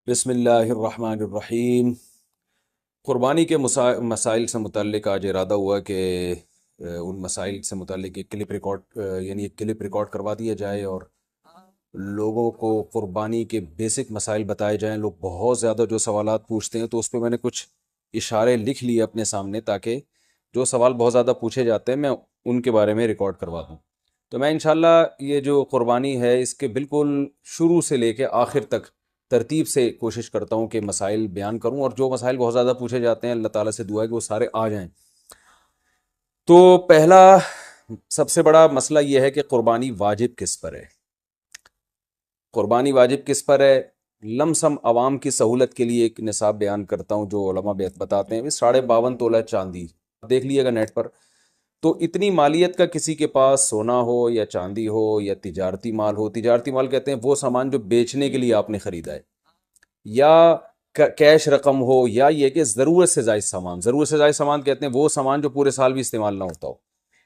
بسم اللہ الرحمن الرحیم۔ قربانی کے مسائل سے متعلق آج ارادہ ہوا کہ ان مسائل سے متعلق ایک کلپ ریکارڈ یعنی ایک کلپ ریکارڈ کروا دیا جائے اور لوگوں کو قربانی کے بیسک مسائل بتائے جائیں۔ لوگ بہت زیادہ جو سوالات پوچھتے ہیں تو اس پہ میں نے کچھ اشارے لکھ لیے اپنے سامنے، تاکہ جو سوال بہت زیادہ پوچھے جاتے ہیں میں ان کے بارے میں ریکارڈ کروا دوں۔ تو میں انشاءاللہ یہ جو قربانی ہے اس کے بالکل شروع سے لے کے آخر تک ترتیب سے کوشش کرتا ہوں کہ مسائل بیان کروں، اور جو مسائل بہت زیادہ پوچھے جاتے ہیں اللہ تعالیٰ سے دعا ہے کہ وہ سارے آ جائیں۔ تو پہلا سب سے بڑا مسئلہ یہ ہے کہ قربانی واجب کس پر ہے۔ قربانی واجب کس پر ہے؟ لم سم عوام کی سہولت کے لیے ایک نصاب بیان کرتا ہوں جو علماء بتاتے ہیں 52.5 تولہ چاندی، دیکھ لیے گا نیٹ پر۔ تو اتنی مالیت کا کسی کے پاس سونا ہو یا چاندی ہو یا تجارتی مال ہو، تجارتی مال کہتے ہیں وہ سامان جو بیچنے کے لیے آپ نے خریدا ہے، یا کیش رقم ہو، یا یہ کہ ضرورت سے زائد سامان، ضرورت سے زائد سامان کہتے ہیں وہ سامان جو پورے سال بھی استعمال نہ ہوتا ہو۔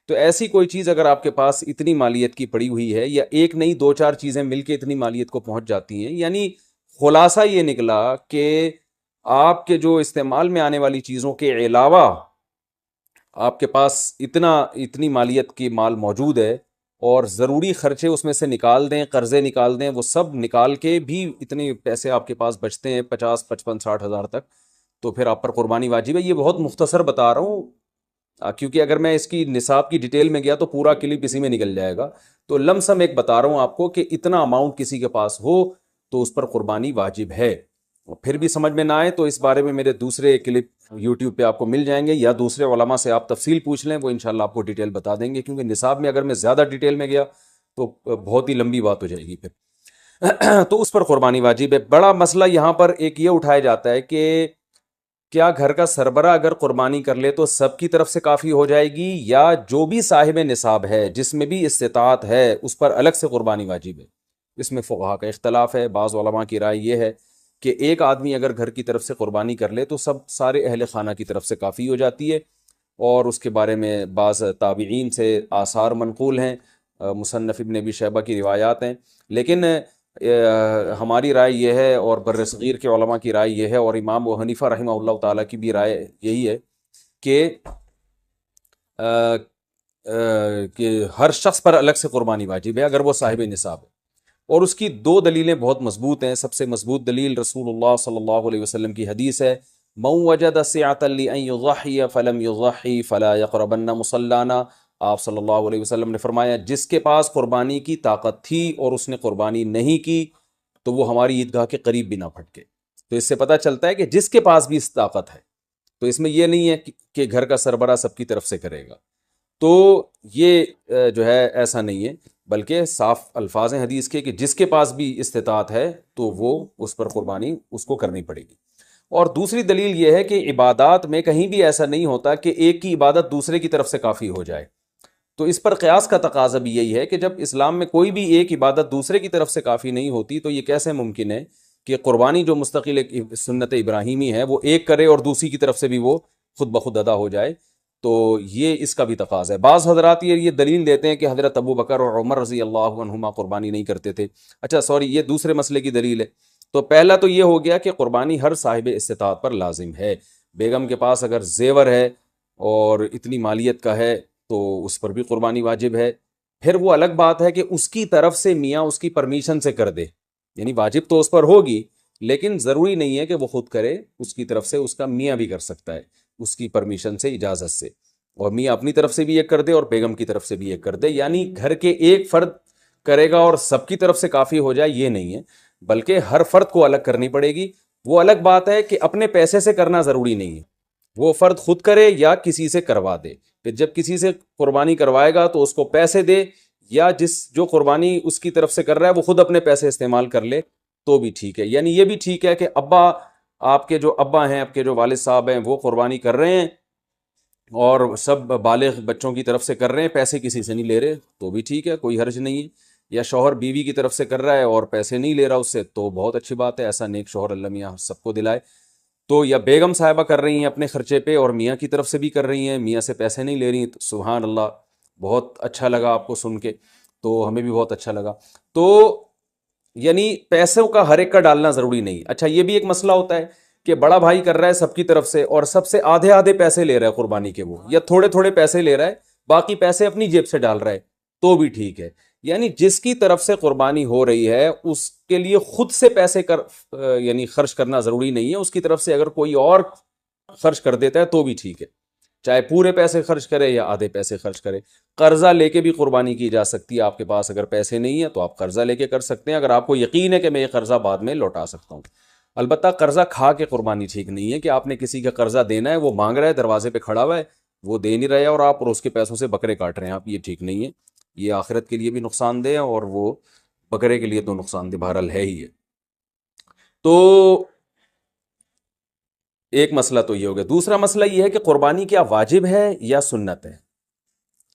تو ایسی کوئی چیز اگر آپ کے پاس اتنی مالیت کی پڑی ہوئی ہے، یا ایک نہیں دو چار چیزیں مل کے اتنی مالیت کو پہنچ جاتی ہیں، یعنی خلاصہ یہ نکلا کہ آپ کے جو استعمال میں آنے والی چیزوں کے علاوہ آپ کے پاس اتنی مالیت کی مال موجود ہے، اور ضروری خرچے اس میں سے نکال دیں، قرضے نکال دیں، وہ سب نکال کے بھی اتنے پیسے آپ کے پاس بچتے ہیں 50 55 60 ہزار تک، تو پھر آپ پر قربانی واجب ہے۔ یہ بہت مختصر بتا رہا ہوں، کیونکہ اگر میں اس کی نصاب کی ڈیٹیل میں گیا تو پورا کلپ اسی میں نکل جائے گا۔ تو لم سم ایک بتا رہا ہوں آپ کو کہ اتنا اماؤنٹ کسی کے پاس ہو تو اس پر قربانی واجب ہے۔ پھر بھی سمجھ میں نہ آئے تو اس بارے میں میرے دوسرے کلپ یوٹیوب پہ آپ کو مل جائیں گے، یا دوسرے علماء سے آپ تفصیل پوچھ لیں، وہ انشاءاللہ آپ کو ڈیٹیل بتا دیں گے، کیونکہ نصاب میں اگر میں زیادہ ڈیٹیل میں گیا تو بہت ہی لمبی بات ہو جائے گی پھر۔ تو اس پر قربانی واجب ہے۔ بڑا مسئلہ یہاں پر ایک یہ اٹھایا جاتا ہے کہ کیا گھر کا سربراہ اگر قربانی کر لے تو سب کی طرف سے کافی ہو جائے گی، یا جو بھی صاحب نصاب ہے جس میں بھی استطاعت ہے اس پر الگ سے قربانی واجب ہے؟ اس میں فقہا کا اختلاف ہے۔ بعض علماء کی رائے یہ ہے کہ ایک آدمی اگر گھر کی طرف سے قربانی کر لے تو سارے اہل خانہ کی طرف سے کافی ہو جاتی ہے، اور اس کے بارے میں بعض تابعین سے آثار منقول ہیں، مصنف ابن ابی شیبہ کی روایات ہیں، لیکن ہماری رائے یہ ہے، اور بر صغیر کے علماء کی رائے یہ ہے، اور امام ابو حنیفہ رحمہ اللہ تعالیٰ کی بھی رائے یہی ہے کہ ہر شخص پر الگ سے قربانی واجب ہے اگر وہ صاحب نصاب ہے۔ اور اس کی دو دلیلیں بہت مضبوط ہیں۔ سب سے مضبوط دلیل رسول اللہ صلی اللہ علیہ وسلم کی حدیث ہے، من وجد سعة لأن يضحي فلم يضحي فلا يقربن مصلانا۔ آپ صلی اللہ علیہ وسلم نے فرمایا جس کے پاس قربانی کی طاقت تھی اور اس نے قربانی نہیں کی تو وہ ہماری عیدگاہ کے قریب بھی نہ پھٹکے۔ تو اس سے پتہ چلتا ہے کہ جس کے پاس بھی اس طاقت ہے، تو اس میں یہ نہیں ہے کہ گھر کا سربراہ سب کی طرف سے کرے گا، تو یہ جو ہے ایسا نہیں ہے، بلکہ صاف الفاظ ہیں حدیث کے کہ جس کے پاس بھی استطاعت ہے تو وہ اس پر قربانی اس کو کرنی پڑے گی۔ اور دوسری دلیل یہ ہے کہ عبادات میں کہیں بھی ایسا نہیں ہوتا کہ ایک کی عبادت دوسرے کی طرف سے کافی ہو جائے، تو اس پر قیاس کا تقاضا بھی یہی ہے کہ جب اسلام میں کوئی بھی ایک عبادت دوسرے کی طرف سے کافی نہیں ہوتی تو یہ کیسے ممکن ہے کہ قربانی جو مستقل ایک سنت ابراہیمی ہے وہ ایک کرے اور دوسری کی طرف سے بھی وہ خود بخود ادا ہو جائے؟ تو یہ اس کا بھی تقاضا ہے۔ بعض حضرات یہ دلیل دیتے ہیں کہ حضرت ابو بکر اور عمر رضی اللہ عنہما قربانی نہیں کرتے تھے۔ اچھا سوری، یہ دوسرے مسئلے کی دلیل ہے۔ تو پہلا تو یہ ہو گیا کہ قربانی ہر صاحب استطاعت پر لازم ہے۔ بیگم کے پاس اگر زیور ہے اور اتنی مالیت کا ہے تو اس پر بھی قربانی واجب ہے۔ پھر وہ الگ بات ہے کہ اس کی طرف سے میاں اس کی پرمیشن سے کر دے، یعنی واجب تو اس پر ہوگی لیکن ضروری نہیں ہے کہ وہ خود کرے، اس کی طرف سے اس کا میاں بھی کر سکتا ہے اس کی پرمیشن سے، اجازت سے، اور میاں اپنی طرف سے بھی ایک کر دے اور بیگم کی طرف سے بھی ایک کر دے، یعنی گھر کے ایک فرد کرے گا اور سب کی طرف سے کافی ہو جائے یہ نہیں ہے، بلکہ ہر فرد کو الگ کرنی پڑے گی۔ وہ الگ بات ہے کہ اپنے پیسے سے کرنا ضروری نہیں ہے، وہ فرد خود کرے یا کسی سے کروا دے۔ پھر جب کسی سے قربانی کروائے گا تو اس کو پیسے دے، یا جو قربانی اس کی طرف سے کر رہا ہے وہ خود اپنے پیسے استعمال کر لے تو بھی ٹھیک ہے۔ یعنی یہ بھی ٹھیک ہے کہ آپ کے جو ابا ہیں، آپ کے جو والد صاحب ہیں وہ قربانی کر رہے ہیں اور سب بالغ بچوں کی طرف سے کر رہے ہیں، پیسے کسی سے نہیں لے رہے تو بھی ٹھیک ہے، کوئی حرج نہیں ہے۔ یا شوہر بیوی کی طرف سے کر رہا ہے اور پیسے نہیں لے رہا اس سے تو بہت اچھی بات ہے، ایسا نیک شوہر اللہ میاں سب کو دلائے۔ تو یا بیگم صاحبہ کر رہی ہیں اپنے خرچے پہ اور میاں کی طرف سے بھی کر رہی ہیں، میاں سے پیسے نہیں لے رہی، تو سبحان اللہ، بہت اچھا لگا آپ کو سن کے، تو ہمیں بھی بہت اچھا لگا۔ تو یعنی پیسوں کا ہر ایک کا ڈالنا ضروری نہیں. اچھا یہ بھی ایک مسئلہ ہوتا ہے کہ بڑا بھائی کر رہا ہے سب کی طرف سے اور سب سے آدھے آدھے پیسے لے رہا ہے قربانی کے، وہ یا تھوڑے تھوڑے پیسے لے رہا ہے، باقی پیسے اپنی جیب سے ڈال رہا ہے، تو بھی ٹھیک ہے. یعنی جس کی طرف سے قربانی ہو رہی ہے اس کے لیے خود سے پیسے یعنی خرچ کرنا ضروری نہیں ہے، اس کی طرف سے اگر کوئی اور خرچ کر دیتا ہے تو بھی ٹھیک ہے، چاہے پورے پیسے خرچ کرے یا آدھے پیسے خرچ کرے. قرضہ لے کے بھی قربانی کی جا سکتی ہے. آپ کے پاس اگر پیسے نہیں ہیں تو آپ قرضہ لے کے کر سکتے ہیں، اگر آپ کو یقین ہے کہ میں یہ قرضہ بعد میں لوٹا سکتا ہوں. البتہ قرضہ کھا کے قربانی ٹھیک نہیں ہے کہ آپ نے کسی کا قرضہ دینا ہے، وہ مانگ رہا ہے، دروازے پہ کھڑا ہوا ہے، وہ دے نہیں رہے اور آپ اس کے پیسوں سے بکرے کاٹ رہے ہیں آپ، یہ ٹھیک نہیں ہے. یہ آخرت کے لیے بھی نقصان دہ ہے اور وہ بکرے کے لیے تو نقصان دہ بہرحال ہے ہی ہے. تو ایک مسئلہ تو یہ ہو گیا. دوسرا مسئلہ یہ ہے کہ قربانی کیا واجب ہے یا سنت ہے؟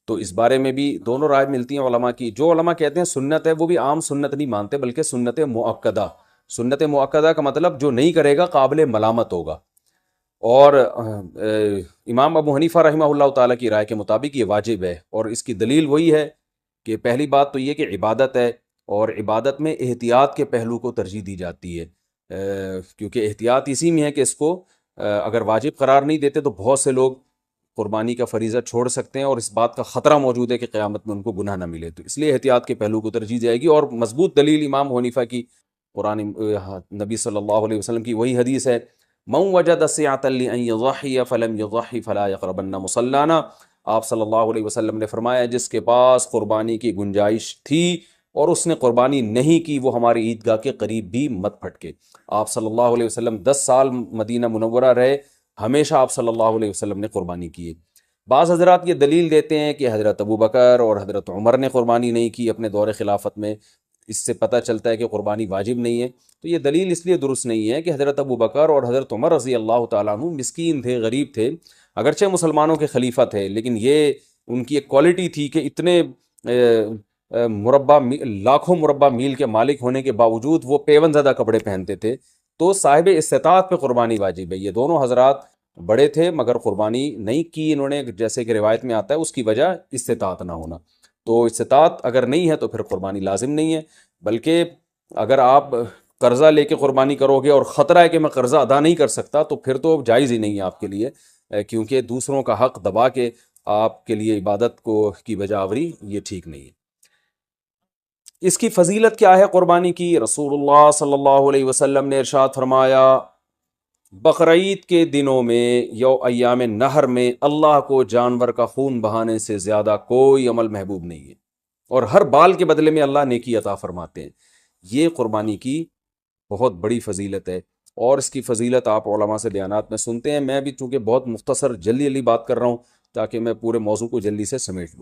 تو اس بارے میں بھی دونوں رائے ملتی ہیں علماء کی. جو علماء کہتے ہیں سنت ہے وہ بھی عام سنت نہیں مانتے بلکہ سنت مؤکدہ. سنت مؤکدہ کا مطلب جو نہیں کرے گا قابل ملامت ہوگا. اور امام ابو حنیفہ رحمہ اللہ تعالیٰ کی رائے کے مطابق یہ واجب ہے، اور اس کی دلیل وہی ہے کہ پہلی بات تو یہ کہ عبادت ہے، اور عبادت میں احتیاط کے پہلو کو ترجیح دی جاتی ہے، کیونکہ احتیاط اسی میں ہے کہ اس کو اگر واجب قرار نہیں دیتے تو بہت سے لوگ قربانی کا فریضہ چھوڑ سکتے ہیں اور اس بات کا خطرہ موجود ہے کہ قیامت میں ان کو گناہ نہ ملے. تو اس لیے احتیاط کے پہلو کو ترجیح جائے گی. اور مضبوط دلیل امام حنیفہ کی قرآن نبی صلی اللہ علیہ وسلم کی وہی حدیث ہے، من وجد سعۃ لأن یضحی فلم یضحی فلا یقربن مصلانا. آپ صلی اللہ علیہ وسلم نے فرمایا جس کے پاس قربانی کی گنجائش تھی اور اس نے قربانی نہیں کی وہ ہماری عیدگاہ کے قریب بھی مت پھٹکے. آپ صلی اللہ علیہ وسلم 10 سال مدینہ منورہ رہے، ہمیشہ آپ صلی اللہ علیہ وسلم نے قربانی کی. بعض حضرات یہ دلیل دیتے ہیں کہ حضرت ابو بکر اور حضرت عمر نے قربانی نہیں کی اپنے دور خلافت میں، اس سے پتہ چلتا ہے کہ قربانی واجب نہیں ہے. تو یہ دلیل اس لیے درست نہیں ہے کہ حضرت ابو بکر اور حضرت عمر رضی اللہ تعالیٰ عنہ مسکین تھے، غریب تھے، اگرچہ مسلمانوں کے خلیفہ تھے، لیکن یہ ان کی ایک کوالٹی تھی کہ اتنے لاکھوں مربع میل کے مالک ہونے کے باوجود وہ پیون زدہ کپڑے پہنتے تھے. تو صاحب استطاعت پہ قربانی واجب ہے. یہ دونوں حضرات بڑے تھے مگر قربانی نہیں کی انہوں نے، جیسے کہ روایت میں آتا ہے اس کی وجہ استطاعت نہ ہونا. تو استطاعت اگر نہیں ہے تو پھر قربانی لازم نہیں ہے. بلکہ اگر آپ قرضہ لے کے قربانی کرو گے اور خطرہ ہے کہ میں قرضہ ادا نہیں کر سکتا تو پھر تو جائز ہی نہیں ہے آپ کے لیے، کیونکہ دوسروں کا حق دبا کے آپ کے لیے عبادت کی بجا آوری یہ ٹھیک نہیں ہے. اس کی فضیلت کیا ہے قربانی کی؟ رسول اللہ صلی اللہ علیہ وسلم نے ارشاد فرمایا بقرعید کے دنوں میں ایام نہر میں اللہ کو جانور کا خون بہانے سے زیادہ کوئی عمل محبوب نہیں ہے، اور ہر بال کے بدلے میں اللہ نیکی عطا فرماتے ہیں. یہ قربانی کی بہت بڑی فضیلت ہے، اور اس کی فضیلت آپ علماء سے بیانات میں سنتے ہیں. میں بھی چونکہ بہت مختصر جلدی بات کر رہا ہوں تاکہ میں پورے موضوع کو جلدی سے سمیٹ لوں.